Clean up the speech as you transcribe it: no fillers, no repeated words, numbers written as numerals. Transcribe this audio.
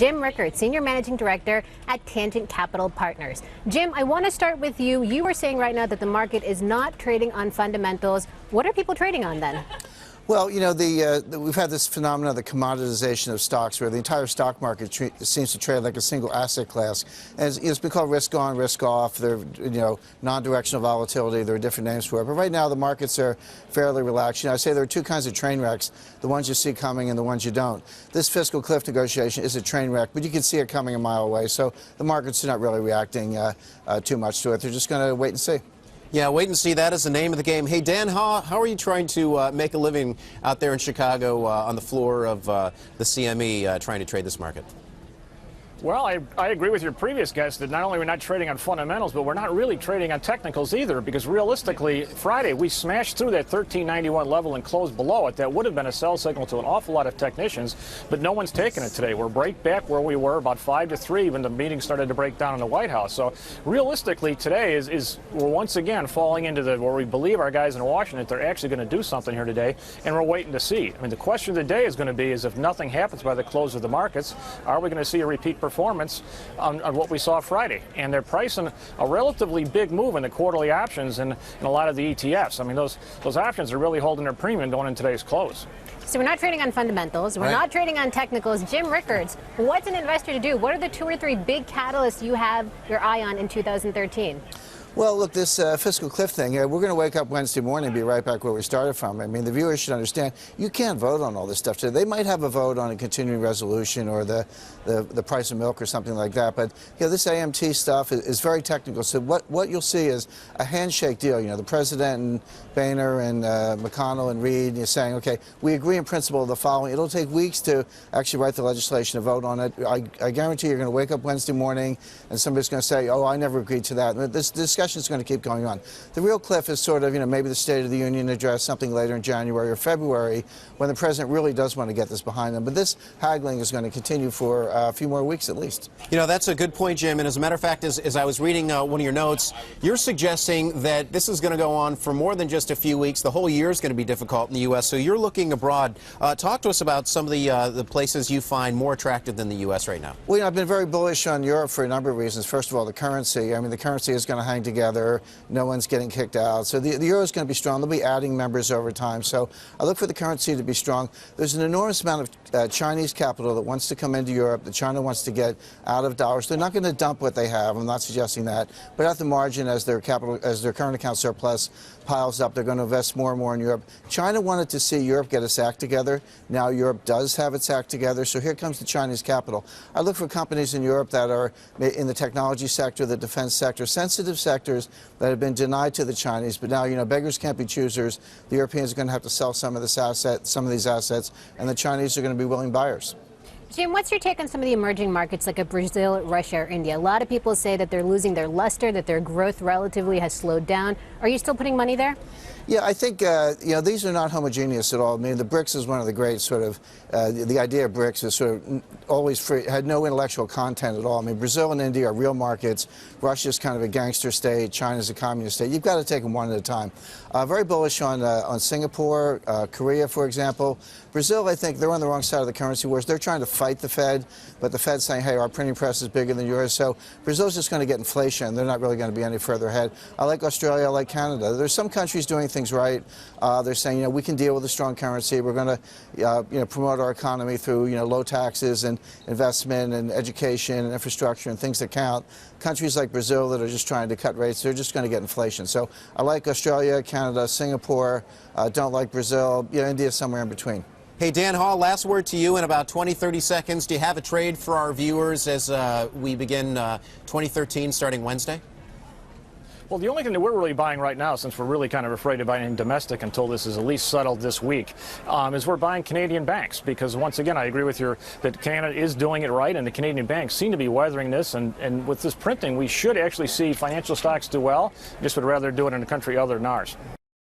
Jim Rickards, Senior Managing Director at Tangent Capital Partners. Jim, I want to start with you. You were saying right now that the market is not trading on fundamentals. What are people trading on then? Well, you know, we've had this phenomenon of the commoditization of stocks where the entire stock market seems to trade like a single asset class. And it's been called risk on, risk off. There, non-directional volatility. There are different names for it. But right now, the markets are fairly relaxed. I say there are two kinds of train wrecks, the ones you see coming and the ones you don't. This fiscal cliff negotiation is a train wreck, but you can see it coming a mile away. So the markets are not really reacting too much to it. They're just going to wait and see. Yeah, wait and see. That is the name of the game. Hey, Dan, how are you trying to make a living out there in Chicago on the floor of the CME trying to trade this market? Well, I agree with your previous guest that not only are we not trading on fundamentals, but we're not really trading on technicals either, because realistically, Friday, we smashed through that 1391 level and closed below it. That would have been a sell signal to an awful lot of technicians, but no one's taking it today. We're right back where we were about 5 to 3 when the meeting started to break down in the White House. So realistically, today is we're once again falling into where we believe our guys in Washington, they're actually going to do something here today, and we're waiting to see. I mean, the question of the day is going to be is if nothing happens by the close of the markets, are we going to see a repeat performance on what we saw Friday? And they're pricing a relatively big move in the quarterly options and a lot of the ETFs. I mean, those options are really holding their premium going in today's close. So we're not trading on fundamentals. We're not trading on technicals. Jim Rickards, what's an investor to do? What are the 2 or 3 big catalysts you have your eye on in 2013? Well, look, this fiscal cliff thing, we're going to wake up Wednesday morning and be right back where we started from. I mean, the viewers should understand you can't vote on all this stuff today. They might have a vote on a continuing resolution or the price of milk or something like that, but this AMT stuff is very technical. So what you'll see is a handshake deal. The president and Boehner and McConnell and Reid saying, okay, we agree in principle of the following. It'll take weeks to actually write the legislation and vote on it. I guarantee you're going to wake up Wednesday morning and somebody's going to say, oh, I never agreed to that. This discussion is going to keep going on. The real cliff is sort of, maybe the State of the Union address, something later in January or February, when the president really does want to get this behind them. But this haggling is going to continue for a few more weeks at least. That's a good point, Jim. And as a matter of fact, as I was reading one of your notes, you're suggesting that this is going to go on for more than just a few weeks. The whole year is going to be difficult in the U.S., so you're looking abroad. Talk to us about some of the places you find more attractive than the U.S. right now. Well, I've been very bullish on Europe for a number of reasons. First of all, the currency. I mean, the currency is going to hang together. No one's getting kicked out. So the euro is going to be strong. They'll be adding members over time. So I look for the currency to be strong. There's an enormous amount of Chinese capital that wants to come into Europe, that China wants to get out of dollars. They're not going to dump what they have. I'm not suggesting that. But at the margin, as their current account surplus piles up, they're going to invest more and more in Europe. China wanted to see Europe get its act together. Now Europe does have its act together. So here comes the Chinese capital. I look for companies in Europe that are in the technology sector, the defense sector, sensitive sectors that have been denied to the Chinese. But now, beggars can't be choosers. The Europeans are going to have to sell some of these assets, and the Chinese are going to be willing buyers. Jim, what's your take on some of the emerging markets like Brazil, Russia, or India? A lot of people say that they're losing their luster, that their growth relatively has slowed down. Are you still putting money there? Yeah, I think, these are not homogeneous at all. I mean, the BRICS is one of the great sort of, the idea of BRICS is sort of always free, had no intellectual content at all. I mean, Brazil and India are real markets. Russia's kind of a gangster state. China's a communist state. You've got to take them one at a time. Very bullish on Singapore, Korea, for example. Brazil, I think they're on the wrong side of the currency wars. They're trying to fight the Fed, but the Fed's saying, hey, our printing press is bigger than yours. So Brazil's just going to get inflation. They're not really going to be any further ahead. I like Australia. I like Canada. There's some countries doing things right. They're saying, we can deal with a strong currency. We're going to, promote our economy through, low taxes and investment and education and infrastructure and things that count. Countries like Brazil that are just trying to cut rates, they're just going to get inflation. So I like Australia, Canada, Singapore. Don't like Brazil. India somewhere in between. Hey, Dan Hall, last word to you in about 20, 30 seconds. Do you have a trade for our viewers as we begin 2013 starting Wednesday? Well, the only thing that we're really buying right now, since we're really kind of afraid of buying domestic until this is at least settled this week, is we're buying Canadian banks. Because once again, I agree with you that Canada is doing it right, and the Canadian banks seem to be weathering this. And with this printing, we should actually see financial stocks do well. Just would rather do it in a country other than ours.